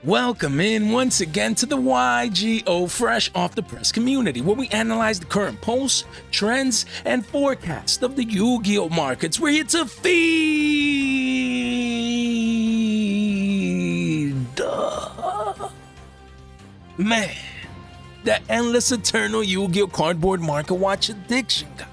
Welcome in once again to the Yugioh Fresh Off the Press community, where we analyze the current pulse, trends, and forecast of the Yu-Gi-Oh markets. We're here to feed man, the endless eternal Yu-Gi-Oh cardboard market watch addiction, guys.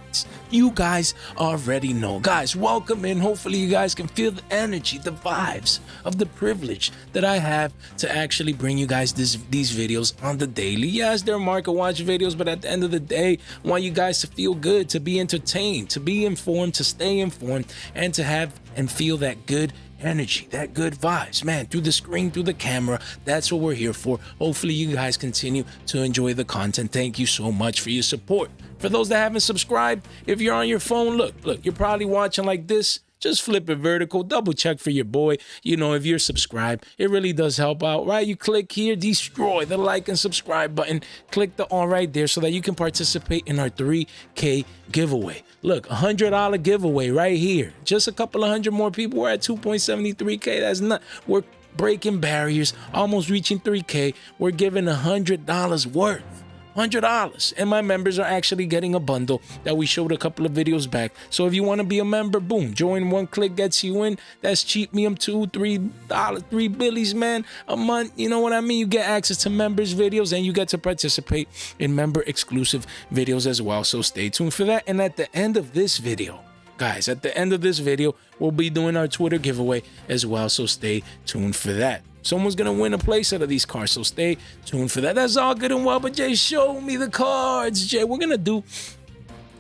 You guys already know. Guys, welcome in. Hopefully you guys can feel the energy, the vibes of the privilege that I have to actually bring you guys these videos on the daily. Yes, they're market watch videos, but at the end of the day, I want you guys to feel good, to be entertained, to be informed, to stay informed, and to have and feel that good energy, that good vibes, man, through the screen, through the camera. That's what we're here for. Hopefully you guys continue to enjoy the content. Thank you so much for your support. For those that haven't subscribed, if you're on your phone, look, you're probably watching like this. Just flip it vertical, double check for your boy. You know, if you're subscribed, it really does help out, right? You click here, destroy the like and subscribe button. Click the all right there so that you can participate in our 3K giveaway. Look, $100 giveaway right here. Just a couple of hundred more people. We're at 2.73K. That's not, we're breaking barriers, almost reaching 3K. We're giving $100 worth. $100, and my members are actually getting a bundle that we showed a couple of videos back. So if you want to be a member, boom, join, one click gets you in. That's cheap, me, $2-3, $3 man, a month. You know what I mean? You get access to members videos, and you get to participate in member exclusive videos as well. So stay tuned for that. And at the end of this video, guys, at the end of this video, we'll be doing our Twitter giveaway as well. So stay tuned for that. Someone's gonna win a place out of these cards, so stay tuned for that. That's all good and well, but Jay, show me the cards. Jay, we're gonna do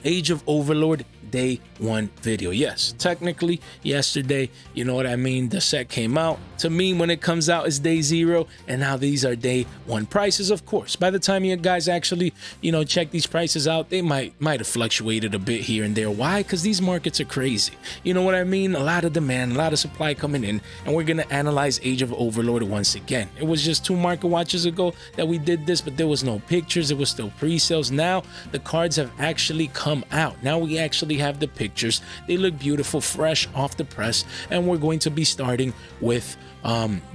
Age of Overlord Day 1 video. Yes, technically yesterday, you know what I mean, the set came out. To me, when it comes out, it's day 0, and now these are day 1 prices. Of course, by the time you guys actually, you know, check these prices out, they might have fluctuated a bit here and there. Why? Because these markets are crazy. You know what I mean? A lot of demand, a lot of supply coming in, and we're gonna analyze Age of Overlord once again. It was just 2 market watches ago that we did this, but there was no pictures. It was still pre-sales. Now the cards have actually come out. Now we actually have the pictures. They look beautiful, fresh off the press, and we're going to be starting with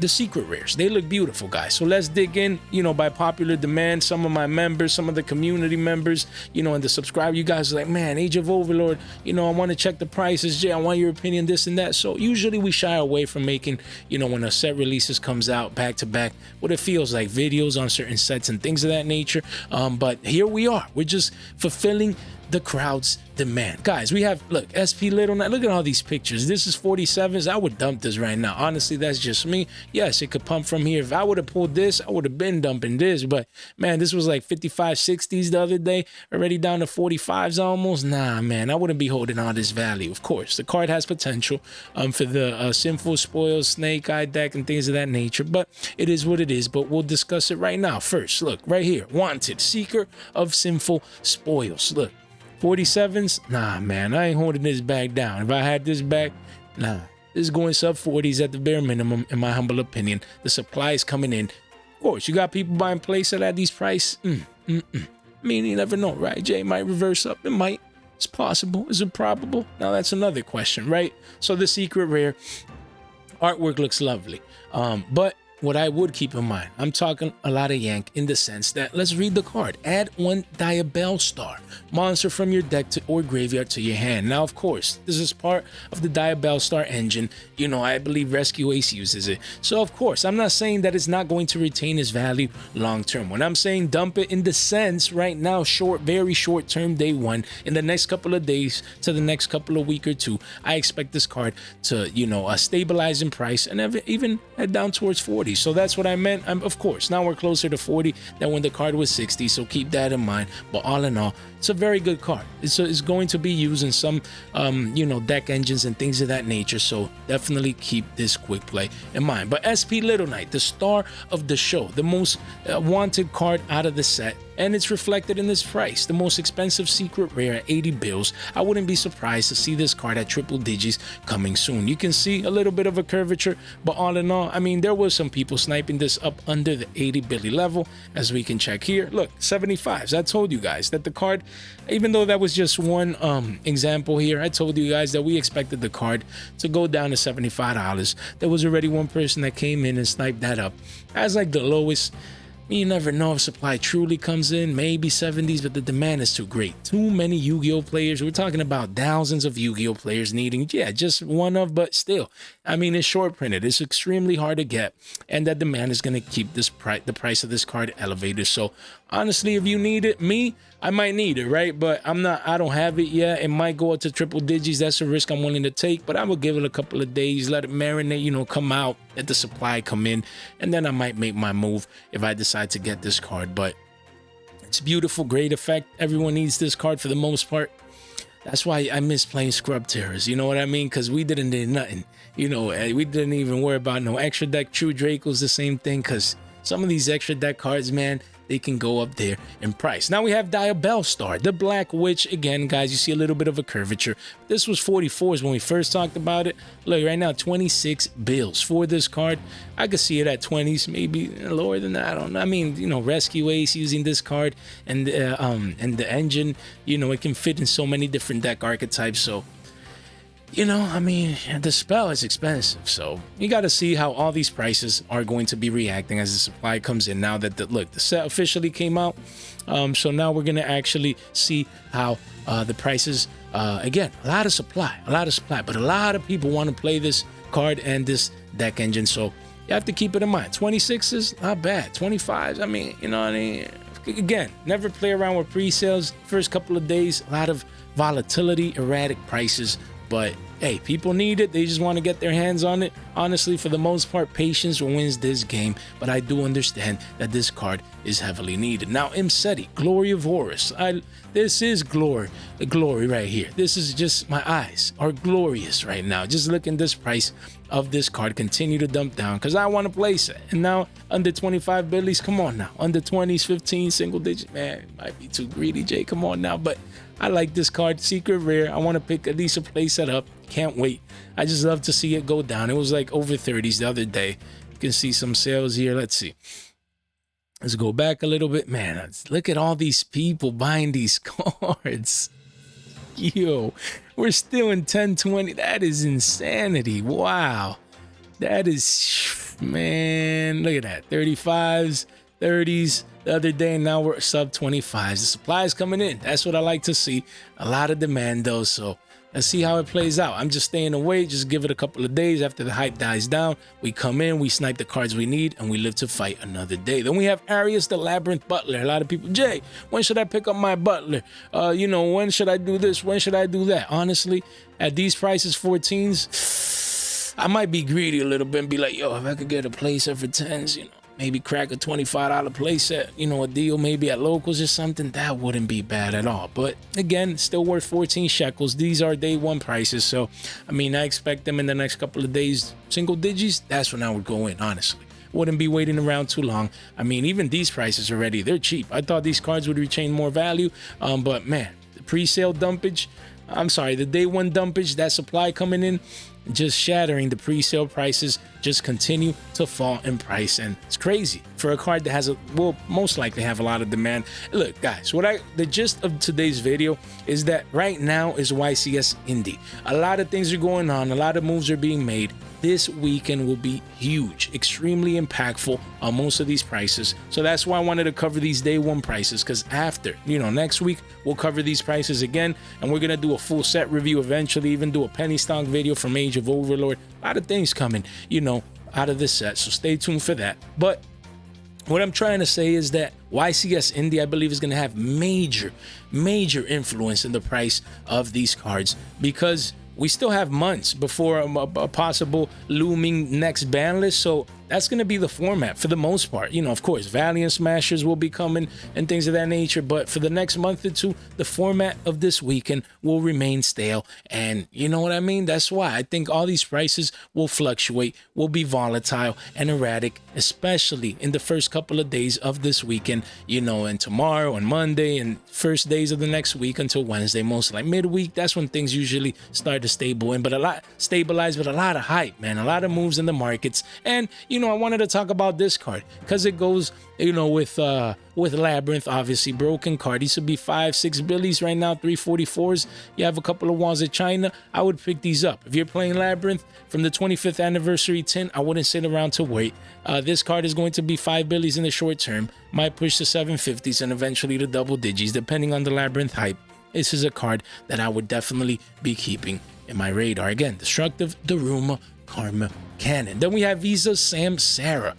the secret rares. They look beautiful, guys. So let's dig in. You know, by popular demand, some of my members, some of the community members, you know, and the subscribe, you guys are like, man, Age of Overlord, you know, I want to check the prices, Jay, I want your opinion, this and that. So usually we shy away from making, you know, when a set releases comes out back to back, what it feels like, videos on certain sets and things of that nature. But here we are. We're just fulfilling the crowd's demand. Guys, we have, look, SP Little Knight. Look at all these pictures. This is 47s. I would dump this right now. Honestly, that's just me. Yes, it could pump from here. If I would have pulled this, I would have been dumping this. But man, this was like 55, 60s the other day, already down to 45s almost. Nah, man, I wouldn't be holding all this value. Of course, the card has potential for the Sinful Spoils, Snake Eye deck, and things of that nature. But it is what it is. But we'll discuss it right now. First, look, right here. Wanted, Seeker of Sinful Spoils. Look. 47s? Nah, man, I ain't holding this back down. If I had this back, nah. This is going sub 40s at the bare minimum, in my humble opinion. The supply is coming in. Of course, you got people buying playset at these prices. I mean, you never know, right? Jay might reverse up. It might. It's possible. Is it probable? Now, that's another question, right? So the secret rare artwork looks lovely. But what I would keep in mind, I'm talking a lot of yank in the sense that, let's read the card. Add 1 Diabell Star monster from your deck or graveyard to your hand. Now, of course, this is part of the Diabell Star engine. You know, I believe Rescue Ace uses it. So, of course, I'm not saying that it's not going to retain its value long term. When I'm saying dump it in the sense right now, very short term, day 1, in the next couple of days to the next couple of week or 2, I expect this card to, you know, stabilize in price and even head down towards 40. So that's what I meant. Of course, now we're closer to 40 than when the card was 60, so keep that in mind. But all in all, it's a very good card. It's going to be used in some, you know, deck engines and things of that nature, so definitely keep this quick play in mind. But SP Little Knight, the star of the show, the most wanted card out of the set, and it's reflected in this price. The most expensive secret rare at 80 bills. I wouldn't be surprised to see this card at triple digits coming soon. You can see a little bit of a curvature, but all in all, I mean, there was some people sniping this up under the 80 billy level, as we can check here. Look, 75s. I told you guys that the card, even though that was just one example here, I told you guys that we expected the card to go down to $75. There was already one person that came in and sniped that up as like the lowest. You never know if supply truly comes in, maybe 70s, but the demand is too great. Too many Yu-Gi-Oh players. We're talking about thousands of Yu-Gi-Oh players needing, yeah, just one of, but still, I mean, it's short printed. It's extremely hard to get, and that demand is going to keep this the price of this card elevated. So honestly, if you need it, I might need it, right? But I don't have it yet. It might go up to triple digits. That's a risk I'm willing to take, but I will give it a couple of days, let it marinate, you know, come out, let the supply come in, and then I might make my move if I decide to get this card. But it's beautiful, great effect. Everyone needs this card for the most part. That's why I miss playing Scrub Terrors, you know what I mean? Because we didn't do nothing, you know, we didn't even worry about no extra deck. True Draco's the same thing, because some of these extra deck cards, man, they can go up there in price. Now we have Diabellstar, the Black Witch. Again, guys, you see a little bit of a curvature. This was 44s when we first talked about it. Look, right now, 26 bills for this card. I could see it at 20s, maybe lower than that. I don't know. I mean, you know, Rescue Ace using this card and the engine, you know, it can fit in so many different deck archetypes. So, you know, I mean, the spell is expensive, so you got to see how all these prices are going to be reacting as the supply comes in. Now that the set officially came out, so now we're gonna actually see how the prices. Again, a lot of supply, but a lot of people want to play this card and this deck engine, so you have to keep it in mind. 26s, not bad. 25s, I mean, you know what I mean. Again, never play around with pre-sales. First couple of days, a lot of volatility, erratic prices. But hey, people need it. They just want to get their hands on it. Honestly, for the most part, patience wins this game. But I do understand that this card is heavily needed. Now, Imseti, Glory of Horus. This is glory right here. This is just, my eyes are glorious right now. Just looking this price of this card continue to dump down because I want to place it. And now under 25 billies, come on now. Under 20s, 15, single digit, man, it might be too greedy, Jay. Come on now. But I like this card, secret rare. I want to pick at least a place set up. Can't wait. I just love to see it go down. It was like over 30s the other day. You can see some sales here. Let's see. Let's go back a little bit. Man, look at all these people buying these cards. Yo, we're still in 1020. That is insanity. Wow. That is, man, look at that. 35s, 30s. The other day, now we're sub 25s. The supply is coming in. That's what I like to see. A lot of demand though, so let's see how it plays out. I'm just staying away. Just give it a couple of days. After the hype dies down, we come in, we snipe the cards we need, and we live to fight another day. Then we have Arius the Labyrinth Butler. A lot of people, Jay, when should I pick up my Butler? You know, when should I do this? When should I do that? Honestly, at these prices, 14s, I might be greedy a little bit and be like, yo, if I could get a playset for 10s, you know, maybe crack a $25 playset, you know, a deal maybe at locals or something, that wouldn't be bad at all. But again, still worth 14 shekels. These are day one prices, so I mean, I expect them in the next couple of days, single digits. That's when I would go in, honestly. Wouldn't be waiting around too long. I mean, even these prices already, they're cheap. I thought these cards would retain more value, but man, the pre-sale dumpage, I'm sorry, the day one dumpage, that supply coming in, just shattering the pre-sale prices, just continue to fall in price, and it's crazy for a card that has will most likely have a lot of demand. Look, guys, the gist of today's video is that right now is YCS Indie. A lot of things are going on, a lot of moves are being made. This weekend will be huge, extremely impactful on most of these prices. So that's why I wanted to cover these day one prices, because after, you know, next week, we'll cover these prices again, and we're going to do a full set review eventually, even do a penny stock video from Age of Overlord. A lot of things coming, you know, out of this set, so stay tuned for that. But what I'm trying to say is that YCS Indie, I believe, is going to have major influence in the price of these cards, because we still have months before a possible looming next ban list. So that's going to be the format for the most part. You know, of course, Valiant Smashers will be coming and things of that nature. But for the next month or two, the format of this weekend will remain stale. And you know what I mean? That's why I think all these prices will fluctuate, will be volatile and erratic, especially in the first couple of days of this weekend, you know, and tomorrow and Monday and first days of the next week until Wednesday, most like midweek. That's when things usually start to stabilize, but a lot of hype, man, a lot of moves in the markets. And you know, I wanted to talk about this card because it goes, you know, with Labyrinth, obviously broken card. These would be 5-6 billies right now, 344s. You have a couple of walls of China. I would pick these up. If you're playing Labyrinth from the 25th anniversary tin, I wouldn't sit around to wait. This card is going to be 5 billies in the short term, might push to 750s and eventually to double digits depending on the Labyrinth hype. This is a card that I would definitely be keeping in my radar. Again, Destructive, Daruma, Karma, Cannon. Then we have Visa Samsara.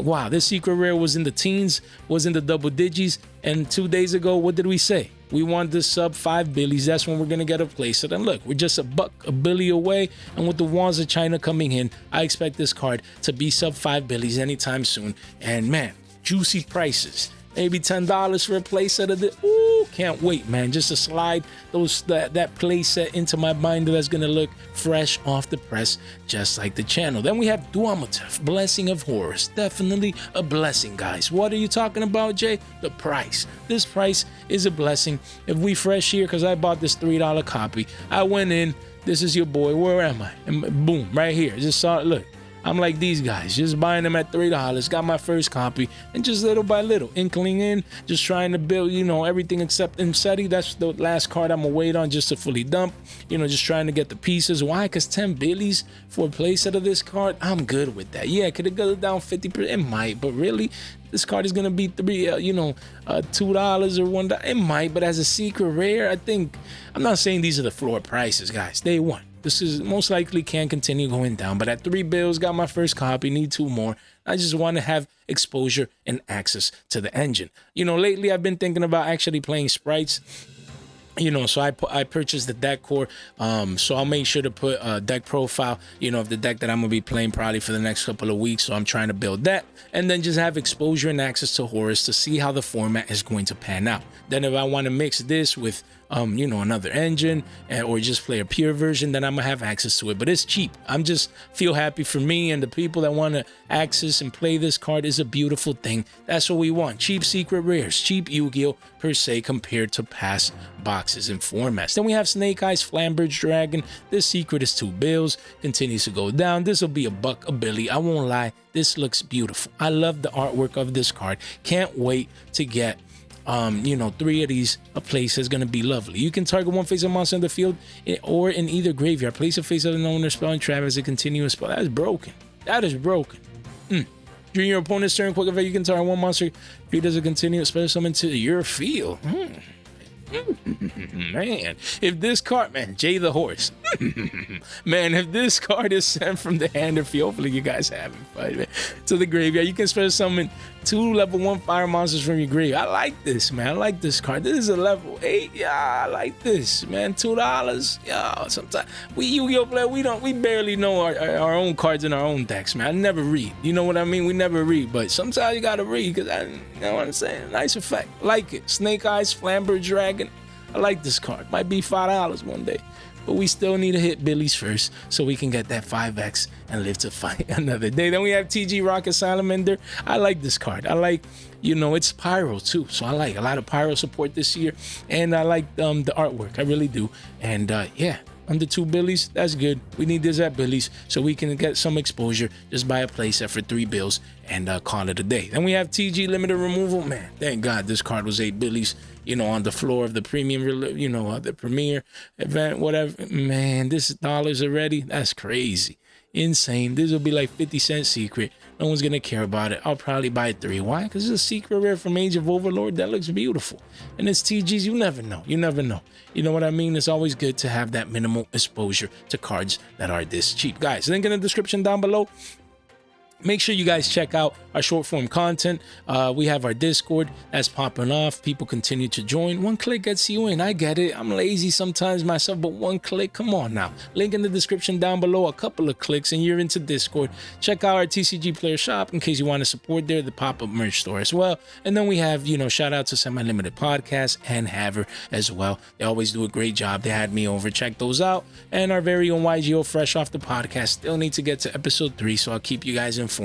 Wow, this secret rare was in the teens, was in the double digits, and 2 days ago, what did we say? We want this sub 5 billies. That's when we're gonna get a place. So then look, we're just a billy away, and with the Wands of China coming in, I expect this card to be sub 5 billies anytime soon. And man, juicy prices. Maybe $10 for a playset of this. Ooh, can't wait, man. Just to slide that playset into my binder that's gonna look fresh off the press, just like the channel. Then we have Duamatef, Blessing of Horrors. Definitely a blessing, guys. What are you talking about, Jay? The price. This price is a blessing. If we fresh here, because I bought this $3 copy, I went in. This is your boy. Where am I? And boom, right here. Just saw it. Look. I'm like these guys, just buying them at $3, got my first copy, and just little by little, inkling in, just trying to build, you know, everything except Inseti. That's the last card I'm gonna wait on just to fully dump, you know, just trying to get the pieces. Why? Because 10 billies for a playset of this card, I'm good with that. Yeah, could it go down 50%? It might, but really, this card is gonna be $2 or $1. It might, but as a secret rare, I think, I'm not saying these are the floor prices, guys. Day one. This is most likely can continue going down, but at 3 bills, got my first copy, need 2 more. I just want to have exposure and access to the engine. You know, lately I've been thinking about actually playing sprites. You know, so I purchased the deck core, so I'll make sure to put a deck profile, you know, of the deck that I'm gonna be playing probably for the next couple of weeks. So I'm trying to build that, and then just have exposure and access to horrors to see how the format is going to pan out. Then if I want to mix this with you know, another engine or just play a pure version, then I'm gonna have access to it. But it's cheap. I'm just feel happy for me and the people that want to access and play this card. Is a beautiful thing. That's what we want. Cheap secret rares, cheap Yu-Gi-Oh per se compared to past boxes and formats. Then we have Snake Eyes Flamberge Dragon. This secret is 2 bills, continues to go down. This will be $1 a billy. I won't lie, this looks beautiful. I love the artwork of this card. Can't wait to get you know, 3 of these a place is gonna be lovely. You can target one face of monster in the field or in either graveyard. Place a face of an owner spell and trap as a continuous spell. That is broken. That is broken. During your opponent's turn, quick effect, you can target one monster. Treat as a continuous spell summon to your field. Man, if this card, man, Jay the Horse, man, if this card is sent from the hand or field, hopefully you guys haven't fight, man, to the graveyard, you can special summon 2 level 1 fire monsters from your grave. I like this, man. I like this card. This is a level 8. Yeah, I like this, man. $2. Yeah, sometimes we Yu-Gi-Oh player, we barely know our own cards in our own decks, man. I never read. You know what I mean? We never read, but sometimes you gotta read because you know what I'm saying. Nice effect. Like it. Snake Eyes Flamber Dragon. I like this card. Might be $5 one day, but we still need to hit billies first so we can get that 5x and live to fight another day. Then we have TG Rocket Salamander. I like this card. I like, you know, it's Pyro too, so I like a lot of Pyro support this year, and I like the artwork. I really do. And yeah, under 2 billies, that's good. We need this at billies so we can get some exposure. Just buy a playset for 3 bills and call it a day. Then we have TG Limited Removal. Man, thank God this card was 8 billies, you know, on the floor of the premium, you know, the premiere event, whatever. Man, this is dollars already. That's crazy. Insane. This will be like 50-cent secret. No one's gonna care about it. I'll probably buy 3. Why? Because it's a secret rare from Age of Overlord that looks beautiful. And it's TGs. You never know. You never know. You know what I mean? It's always good to have that minimal exposure to cards that are this cheap. Guys, link in the description down below. Make sure you guys check out our short form content. We have our Discord that's popping off. People continue to join. One click gets you in. I get it. I'm lazy sometimes myself, but one click, come on now. Link in the description down below. A couple of clicks and you're into Discord. Check out our TCG Player Shop in case you want to support there, the pop-up merch store as well. And then we have, shout out to Semi Limited Podcast and Haver as well. They always do a great job. They had me over. Check those out. And our very own Yugioh, fresh off the podcast. Still need to get to episode 3, so I'll keep you guys informed.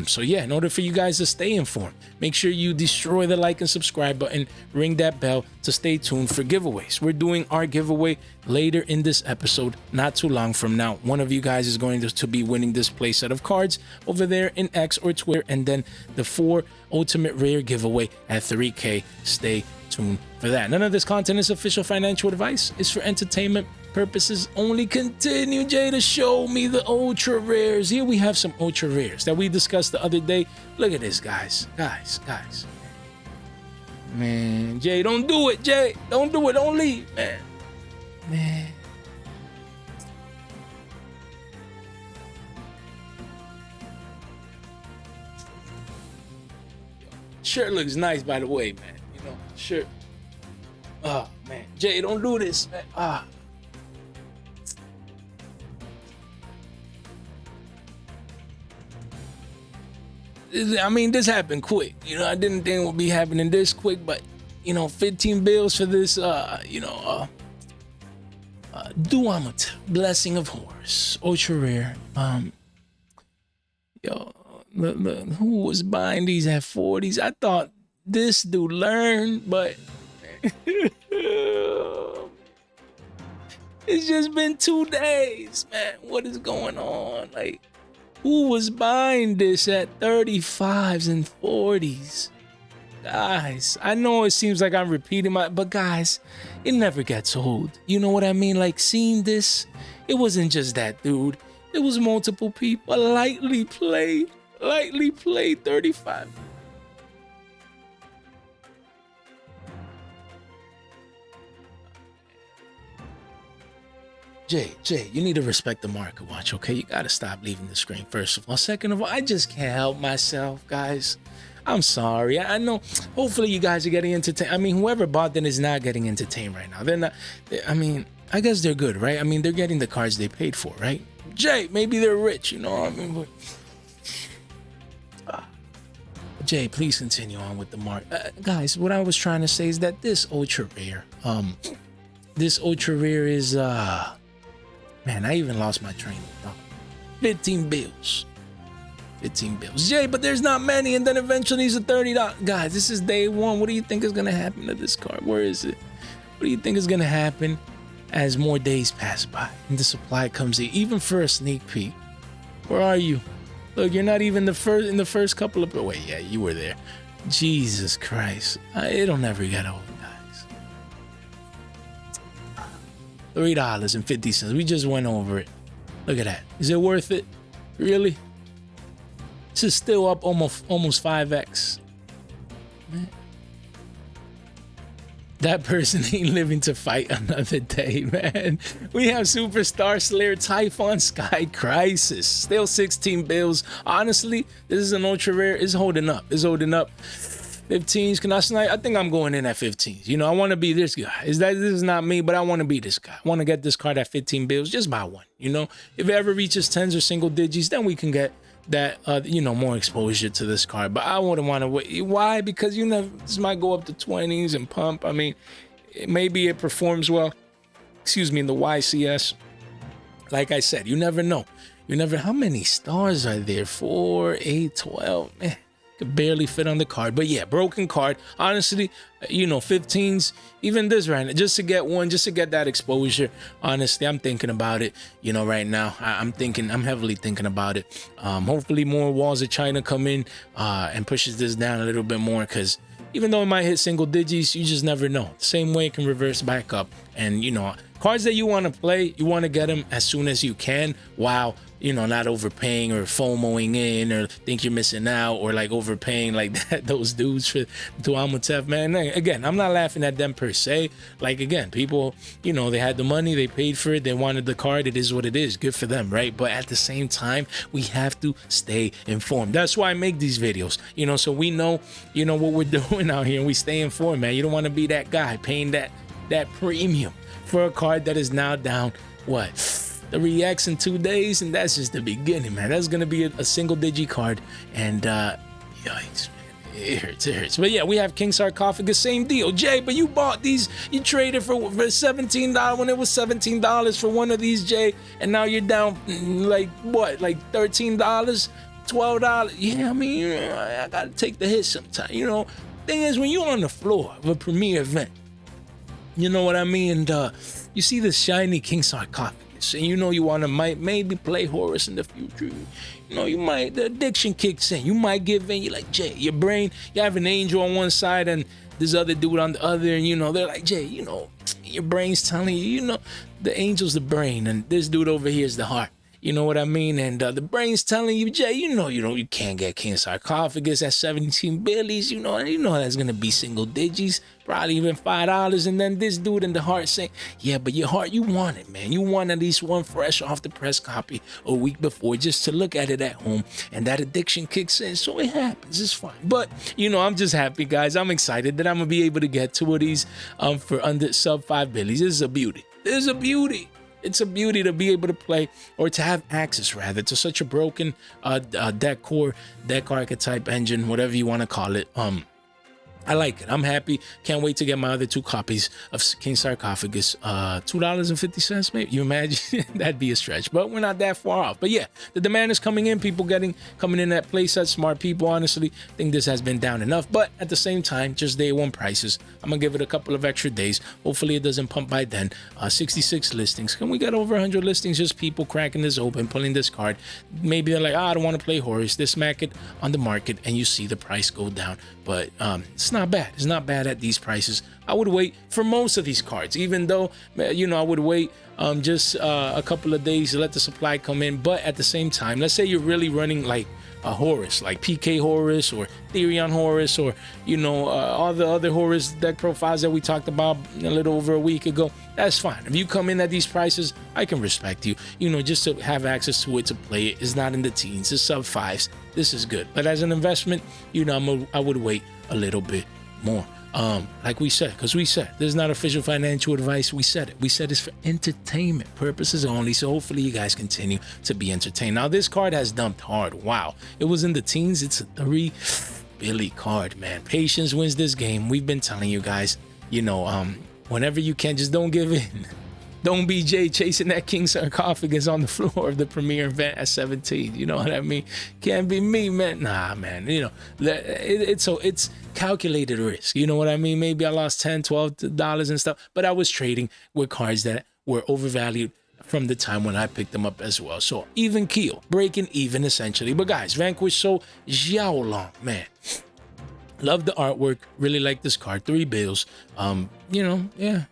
So yeah, in order for you guys to stay informed, make sure you destroy the like and subscribe button, ring that bell to stay tuned for giveaways. We're doing our giveaway later in this episode, not too long from now. One of you guys is going to be winning this play set of cards over there in X or Twitter, and then the 4 ultimate rare giveaway at 3K. Stay tuned for that. None of this content is official financial advice. It's for entertainment purposes only. Continue, Jay, to show me the ultra rares. Here we have some ultra rares that we discussed the other day. Look at this, guys. Man, Jay, don't do it, Jay. Don't do it. Don't leave, man. Shirt looks nice, by the way, man. Shirt. Oh, man. Jay, don't do this, man. I mean, this happened quick. I didn't think it would be happening this quick, but 15 bills for this, Duamat, Blessing of Horse, ultra rare. Look, who was buying these at 40s? I thought this dude learned, but it's just been 2 days, man. What is going on? Like, who was buying this at 35s and 40s? Guys, I know it seems like I'm repeating but guys, it never gets old. You know what I mean? Like, seeing this, it wasn't just that dude. It was multiple people. Lightly played 35. Jay, you need to respect the market watch, okay? You gotta stop leaving the screen, first of all. Second of all, I just can't help myself, guys. I'm sorry. I know, hopefully you guys are getting entertained. I mean, whoever bought them is not getting entertained right now. They're not, I guess they're good, right? I mean, they're getting the cards they paid for, right? Jay, maybe they're rich, but... Jay, please continue on with the mark. Guys, what I was trying to say is that this ultra rare is, man, I even lost my train of thought. 15 bills. 15 bills. Jay, but there's not many, and then eventually it's a $30. Guys, this is day 1. What do you think is going to happen to this card? Where is it? What do you think is going to happen as more days pass by and the supply comes in, even for a sneak peek? Where are you? Look, you're not even in the first couple of... Wait, yeah, you were there. Jesus Christ. It'll never get old, guys. $3.50. We just went over it. Look at that. Is it worth it? Really? This is still up almost 5x. Man. That person ain't living to fight another day, man. We have Superstar Slayer, Typhon, Sky Crisis. Still 16 bills. Honestly, this is an ultra rare. It's holding up. 15s. Can I snipe? I think I'm going in at 15s. I want to be this guy. This is not me, but I want to be this guy. I want to get this card at 15 bills. Just buy one. If it ever reaches 10s or single digits, then we can get that more exposure to this card. But I wouldn't want to wait. Why? Because this might go up to 20s and pump. I mean, maybe it performs well, in the YCS. Like I said, you never know. How many stars are there? 4, 8, 12. Man, could barely fit on the card. But yeah, broken card. Honestly, 15s, even this right now, just to get one, just to get that exposure. Honestly, I'm thinking about it, right now. I'm heavily thinking about it. Hopefully more Walls of China come in and pushes this down a little bit more, because even though it might hit single digits, you just never know. Same way it can reverse back up. And, Cards that you want to play, you want to get them as soon as you can, while, you know, not overpaying or FOMOing in or think you're missing out, or like overpaying like that, those dudes for Tuamutef, man. Again, I'm not laughing at them per se. Like, again, people, you know, they had the money, they paid for it, they wanted the card. It is what it is. Good for them, right? But at the same time, we have to stay informed. That's why I make these videos, you know, so we know, you know, what we're doing out here, and we stay informed, man. You don't want to be that guy paying that premium for a card that is now down, what, 3x in 2 days, and that's just the beginning, man. That's gonna be a single digi card, and yikes, man, it hurts. But yeah, we have King Sarcophagus, same deal. Jay, but you bought these, you traded for $17 when it was $17 for one of these, Jay, and now you're down like what, like $13, $12. Yeah, I mean, I gotta take the hit sometime, you know. Thing is, when you're on the floor of a premier event, you know what I mean, and you see this shiny King Sarcophagus, and you know you want to maybe play Horus in the future. You know, you might, the addiction kicks in. You might give in. You're like, Jay, your brain, you have an angel on one side and this other dude on the other, and you know, they're like, Jay, you know, your brain's telling you, you know, the angel's the brain and this dude over here is the heart. You know what I mean? And the brain's telling you, Jay, you know you can't get King Sarcophagus at 17 billies. You know that's gonna be single digits, probably even $5. And then this dude in the heart saying, yeah, but your heart, you want it, man. You want at least one fresh off the press copy a week before, just to look at it at home. And that addiction kicks in, so it happens. It's fine. But you know, I'm just happy, guys. I'm excited that I'm gonna be able to get 2 of these for under sub 5 billies. This is a beauty. This is a beauty. It's a beauty to be able to play, or to have access rather, to such a broken deck archetype engine, whatever you want to call it. I like it. I'm happy. Can't wait to get my other 2 copies of King Sarcophagus. $2.50 maybe. You imagine? That'd be a stretch, but we're not that far off. But yeah, the demand is coming in. People coming in at playsets. Smart people, honestly, think this has been down enough. But at the same time, just day one prices. I'm gonna give it a couple of extra days. Hopefully it doesn't pump by then. 66 listings. Can we get over 100 listings? Just people cracking this open, pulling this card. Maybe they're like, I don't want to play Horus. They smack it on the market, and you see the price go down. But it's not bad. It's not bad at these prices. I would wait for most of these cards, even though, you know, I would wait just a couple of days to let the supply come in. But at the same time, let's say you're really running like a Horus, like PK Horus or Therion Horus, or, you know, all the other Horus deck profiles that we talked about a little over a week ago. That's fine. If you come in at these prices, I can respect you. You know, just to have access to it, to play it. It's not in the teens, it's sub 5s. This is good. But as an investment, you know, I would wait a little bit more. Like we said, because we said this is not official financial advice. We said it's for entertainment purposes only. So hopefully you guys continue to be entertained. Now this card has dumped hard. Wow, it was in the teens. It's a 3 billy card, man. Patience wins this game. We've been telling you guys, you know, whenever you can, just don't give in. Don't be Jay chasing that King Sarcophagus on the floor of the premier event at 17. You know what I mean? Can't be me, man. Nah, man. You know, it's calculated risk. You know what I mean? Maybe I lost $10, $12 and stuff, but I was trading with cards that were overvalued from the time when I picked them up as well. So even keel, breaking even essentially. But guys, Vanquish So Xiaolong, man. Love the artwork. Really like this card. 3 bills. You know, yeah.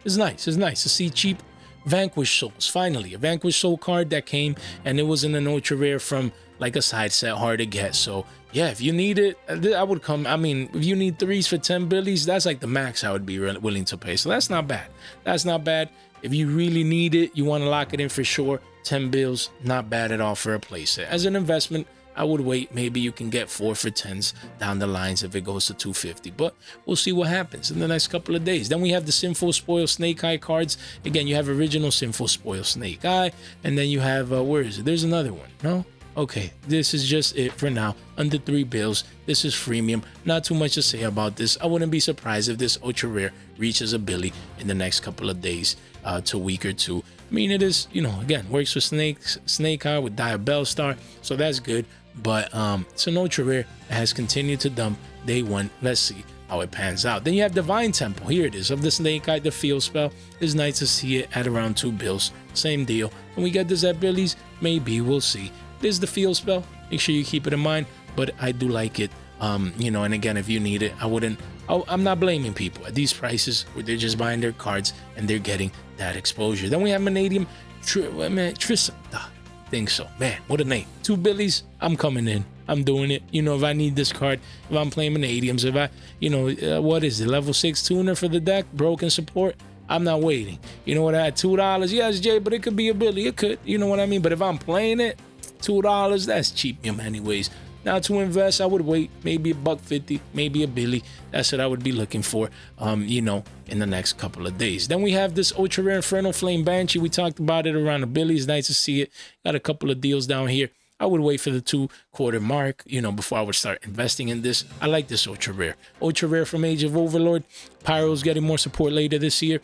It's nice. It's nice to see cheap Vanquish Souls. Finally, a Vanquish Soul card that came, and it was in an ultra rare from like a side set, hard to get. So yeah, if you need it, I would come. I mean, if you need 3s for 10 billies, that's like the max I would be willing to pay. So that's not bad. That's not bad. If you really need it, you want to lock it in for sure. 10 bills, not bad at all for a playset. As an investment, I would wait. Maybe you can get 4 for 10s down the lines if it goes to 250, but we'll see what happens in the next couple of days. Then we have the Sinful Spoil Snake Eye cards. Again, you have original Sinful Spoil Snake Eye, and then you have where is it? There's another one. No? Okay, this is just it for now. Under 3 bills. This is freemium. Not too much to say about this. I wouldn't be surprised if this ultra rare reaches a billy in the next couple of days to a week or 2. I mean, it is, you know, again, works with Snake Eye with Diabell Star, so that's good. But it's an ultra rare. It has continued to dump day 1. Let's see how it pans out. Then you have Divine Temple. Here it is, of the Snake Eye. The field spell is nice to see it at around 2 bills. Same deal. Can we get this at billies? Maybe. We'll see. This is the field spell. Make sure you keep it in mind, but I do like it You know, and again, if you need it, I'm not blaming people at these prices where they're just buying their cards and they're getting that exposure. Then we have Vanadium Tristan. Think so, man, what a name. 2 billies, I'm coming in, I'm doing it. You know, if I need this card, if I'm playing Vanadiums, if I, you know, what is it, level 6 tuner for the deck, broken support, I'm not waiting. You know what, at $2, yes, Jay, but it could be a billy, it could, you know what I mean? But if I'm playing it, $2, that's cheapium anyways. Now to invest, I would wait, maybe $1.50, maybe a billy. That's what I would be looking for, you know, in the next couple of days. Then we have this ultra rare Infernal Flame Banshee. We talked about it around a billy. It's nice to see it. Got a couple of deals down here. I would wait for the 2-quarter mark, you know, before I would start investing in this. I like this ultra rare. Ultra rare from Age of Overlord. Pyro's getting more support later this year.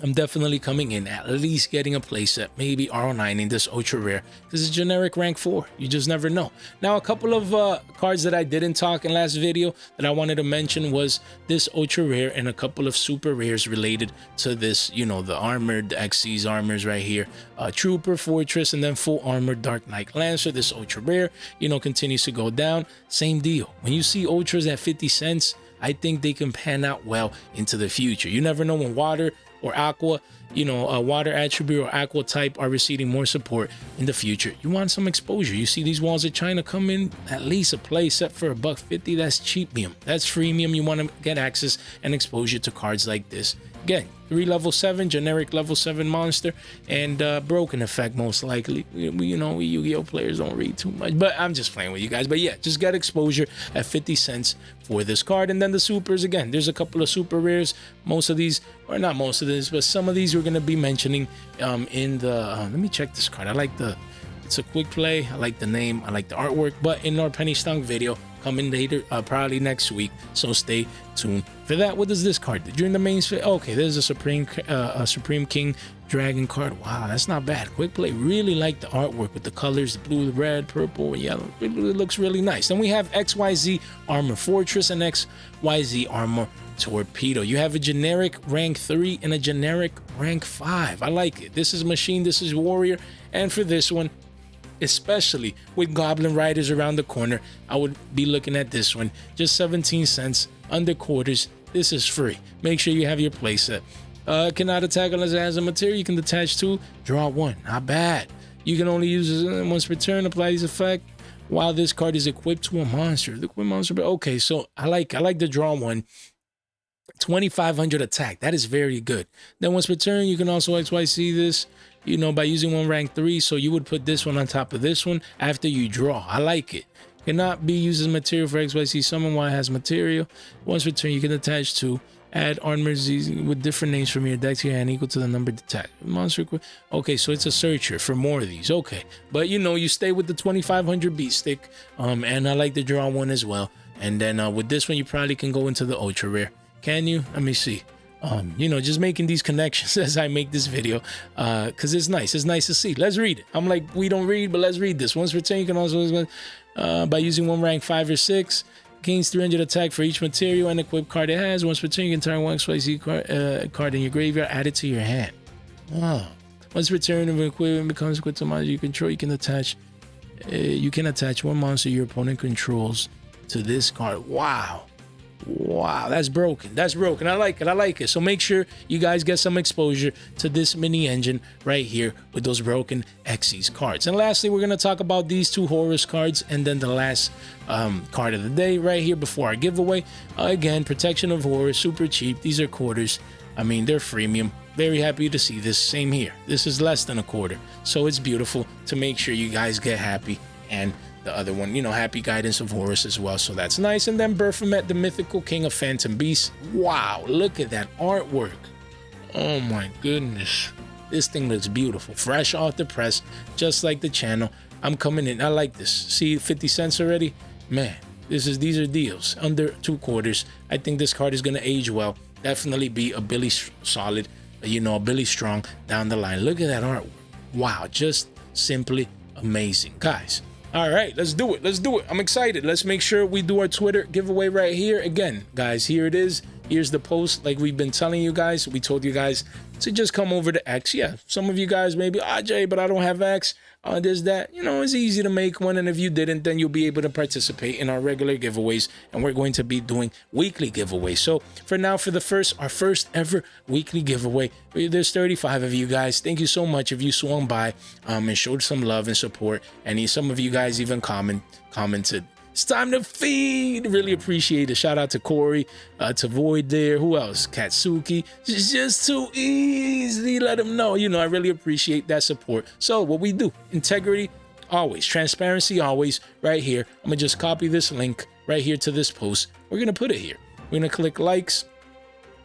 I'm definitely coming in, at least getting a playset, maybe R09 in this ultra rare. This is generic rank 4. You just never know. Now, a couple of cards that I didn't talk in last video that I wanted to mention was this ultra rare and a couple of super rares related to this, you know, the armored XC's armors right here. Trooper, Fortress, and then full armored Dark Knight Lancer. This ultra rare, you know, continues to go down. Same deal. When you see ultras at 50 cents, I think they can pan out well into the future. You never know when water or aqua, you know, water attribute or aqua type are receiving more support in the future. You want some exposure. You see these walls of China come in, at least a play set for $1.50. That's cheapium. That's freemium. You want to get access and exposure to cards like this. Again, 3 level 7, generic level 7 monster, and broken effect most likely. You know, we Yu-Gi-Oh players don't read too much, but I'm just playing with you guys. But yeah, just get exposure at 50 cents for this card. And then the supers, again, there's a couple of super rares. Most of these, or not most of these, but some of these we're going to be mentioning in the, let me check this card. I like it's a quick play. I like the name. I like the artwork, but in our penny stunk video coming later, probably next week. So stay tuned for that. What does this card do? During the main phase? Okay, there's a Supreme King Dragon card. Wow, that's not bad. Quick play. Really like the artwork with the colors, the blue, the red, purple, yellow. It looks really nice. Then we have XYZ Armor Fortress and XYZ Armor Torpedo. You have a generic rank 3 and a generic rank 5. I like it. This is Machine, this is Warrior. And for this one, especially with Goblin Riders around the corner, I would be looking at this one. Just 17 cents, under quarters. This is free. Make sure you have your playset. Cannot attack unless it has a material. You can detach 2, draw 1. Not bad. You can only use it once per turn. Apply this effect while this card is equipped to a monster. The equipped monster. Okay, so I like the draw 1. 2500 attack. That is very good. Then once per turn, you can also XYZ this, you know, by using one rank 3. So you would put this one on top of this one after you draw. I like it. Cannot be used as material for XYZ summon while it has material. Once per turn, you can attach 2. Add armors with different names from your deck to your hand equal to the number detached. Monster. Okay, so it's a searcher for more of these. Okay, but you know, you stay with the 2500 beat stick. And I like the draw 1 as well. And then with this one, you probably can go into the ultra rare. Can you? Let me see. You know, just making these connections as I make this video, because it's nice to see. Let's read it. I'm like, we don't read, but let's read this. Once per turn, you can also by using one rank 5 or 6, gains 300 attack for each material and equipped card it has. Once per turn, you can turn one XYZ card in your graveyard, add it to your hand. Once per turn, if equipment becomes equipped to monster you control, you can attach one monster your opponent controls to this card. Wow, that's broken. I like it. So make sure you guys get some exposure to this mini engine right here with those broken Xyz cards. And lastly, we're going to talk about these 2 Horus cards and then the last card of the day right here before our giveaway. Again, Protection of Horus, super cheap. These are quarters. I mean, they're freemium. Very happy to see this. Same here. This is less than a quarter. So it's beautiful to make sure you guys get happy. And the other one, you know, Happy Guidance of Horus as well, so that's nice. And then Baphomet, the mythical king of Phantom Beasts. Wow, look at that artwork. Oh my goodness, this thing looks beautiful, fresh off the press, just like the channel. I'm coming in. I like this. See, 50 cents already, man. These are deals under 2 quarters. I think this card is gonna age well. Definitely be a Billy solid, you know, a Billy strong down the line. Look at that artwork. Wow, just simply amazing, guys. All right, let's do it. I'm excited. Let's make sure we do our Twitter giveaway right here. Again, guys, here it is. Here's the post. Like we've been telling you guys, we told you guys to just come over to X. Yeah, some of you guys maybe, Jay, but I don't have X. There's that. You know, it's easy to make one, and if you didn't, then you'll be able to participate in our regular giveaways, and we're going to be doing weekly giveaways. So for now, for our first ever weekly giveaway, there's 35 of you guys. Thank you so much if you swung by and showed some love and support, and some of you guys even commented. It's time to feed. Really appreciate it. Shout out to Corey, to Void there. Who else? Katsuki. It's just too easy. Let them know. You know, I really appreciate that support. So what we do, integrity always, transparency always, right here. I'm gonna just copy this link right here to this post. We're gonna put it here. We're gonna click likes,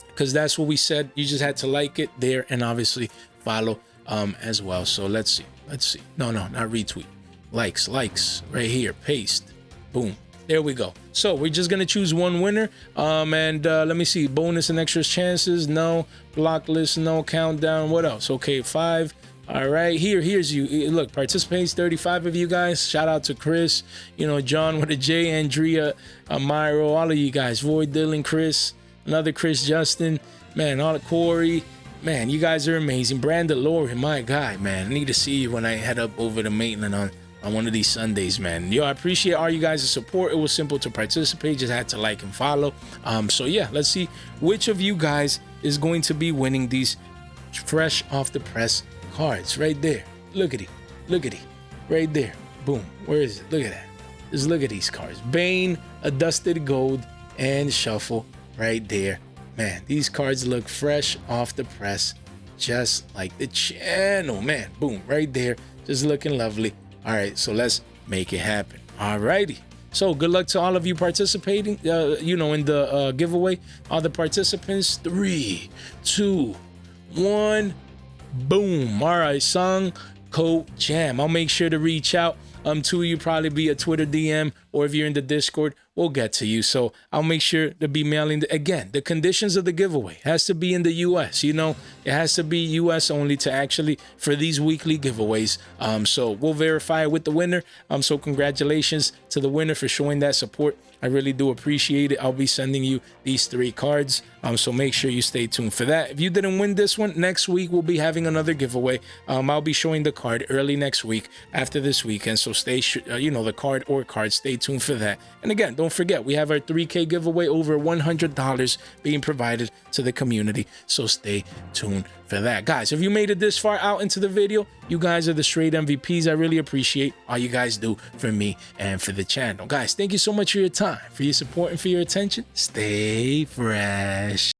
because that's what we said. You just had to like it there, and obviously follow as well. So let's see. No, not retweet. Likes right here. Paste. Boom. There we go. So we're just gonna choose one winner. And let me see. Bonus and extras chances. No. Block list. No. Countdown. What else? Okay, 5. All right. Here's you. Look, participates 35 of you guys. Shout out to Chris. You know, John with a J, Andrea, Myro, all of you guys. Void, Dylan, Chris, another Chris, Justin, man, all of Corey. Man, you guys are amazing. Brandon Lori, my guy, man. I need to see you when I head up over to Maitland on one of these Sundays, man. Yo, I appreciate all you guys' support. It was simple to participate. Just had to like and follow. So yeah, let's see which of you guys is going to be winning these fresh off the press cards right there. Look at it. Right there. Boom. Where is it? Look at that. Just look at these cards. Bane, a dusted gold, and shuffle right there. Man, these cards look fresh off the press, just like the channel, man. Boom, right there. Just looking lovely. All right, so let's make it happen. All righty. So good luck to all of you participating, you know, in the giveaway. All the participants. 3, 2, 1. Boom. All right, Song Code Jam. I'll make sure to reach out to you, probably be a Twitter DM, or if you're in the Discord, we'll get to you. So I'll make sure to be mailing. Again, the conditions of the giveaway has to be in the US. You know, it has to be US only to actually for these weekly giveaways. So we'll verify it with the winner. So congratulations to the winner for showing that support. I really do appreciate it. I'll be sending you these 3 cards. So make sure you stay tuned for that. If you didn't win this one, next week we'll be having another giveaway. I'll be showing the card early next week after this weekend. So stay, you know, the card or cards, stay tuned for that. And again, don't forget, we have our 3K giveaway, over $100 being provided to the community. So stay tuned for that. Guys, if you made it this far out into the video, you guys are the straight MVPs. I really appreciate all you guys do for me and for the channel. Guys, thank you so much for your time, for your support, and for your attention. Stay fresh.